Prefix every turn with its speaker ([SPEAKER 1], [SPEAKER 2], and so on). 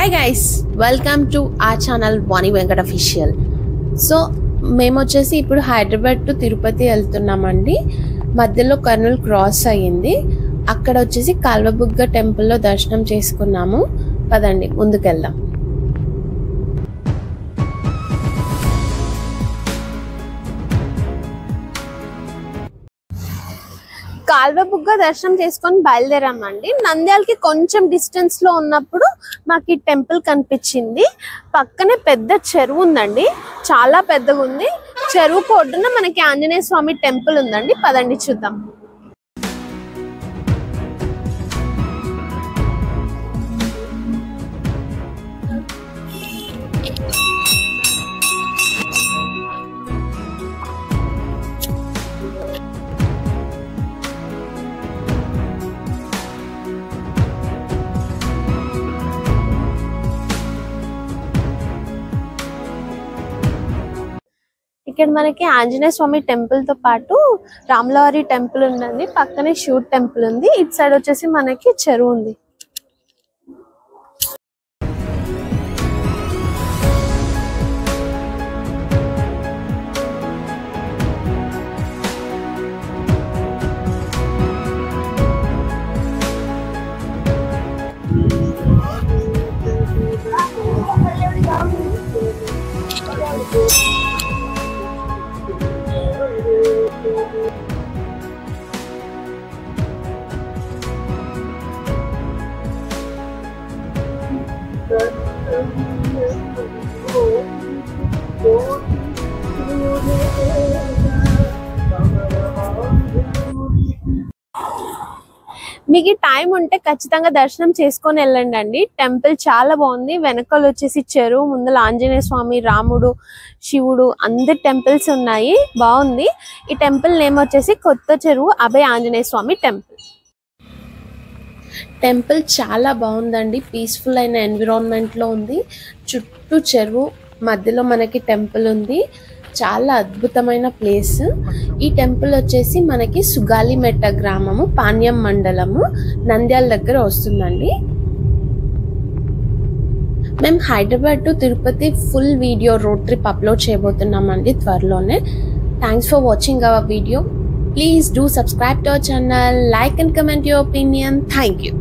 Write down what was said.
[SPEAKER 1] Hi guys, welcome to our channel Vani Venkat official. So మేము వచ్చేసి ఇప్పుడు హైదరాబాద్ టు తిరుపతి వెళ్తున్నామండి. మధ్యలో కర్నూలు క్రాస్ అయ్యింది. అక్కడ వచ్చేసి కాల్వబుగ్గ టెంపుల్లో దర్శనం చేసుకున్నాము. పదండి ముందుకెళ్దాం. కాల్వబుగ్గ దర్శనం చేసుకొని బయలుదేరామండి. నంద్యాలకి కొంచెం డిస్టెన్స్ లో ఉన్నప్పుడు మాకు ఈ టెంపుల్ కనిపించింది. పక్కనే పెద్ద చెరువు ఉందండి, చాలా పెద్దగా ఉంది. చెరువు ఒడ్డున మనకి ఆంజనేయ స్వామి టెంపుల్ ఉందండి. పదండి చూద్దాం. ఇక్కడ మనకి ఆంజనేయ స్వామి టెంపుల్ తో పాటు రాములవారి టెంపుల్ ఉందండి. పక్కనే శివుడు టెంపుల్ ఉంది. ఇటు సైడ్ వచ్చేసి మనకి చెరువు ఉంది. మీకు టైం ఉంటే ఖచ్చితంగా దర్శనం చేసుకొని వెళ్ళండి అండి. టెంపుల్ చాలా బాగుంది. వెనకాల వచ్చేసి చెరువు, ముందర ఆంజనేయ స్వామి, రాముడు, శివుడు అందరి టెంపుల్స్ ఉన్నాయి. బాగుంది. ఈ టెంపుల్ నేమ్ వచ్చేసి కొత్త చెరువు అభయ ఆంజనేయ స్వామి టెంపుల్. టెంపుల్ చాలా బాగుందండి. పీస్ఫుల్ అయిన ఎన్విరాన్మెంట్ లో ఉంది. చుట్టూ చెరువు, మధ్యలో మనకి టెంపుల్ ఉంది. చాలా అద్భుతమైన ప్లేస్. ఈ టెంపుల్ వచ్చేసి మనకి సుగాలిమెట్ట గ్రామము, పాణ్యం మండలము, నంద్యాల దగ్గర వస్తుందండి. మేము Hyderabad to Tirupati full video road trip upload చేయబోతున్నామండి త్వరలోనే. Thanks for watching our video. Please do subscribe to our channel, like and comment your opinion. Thank you.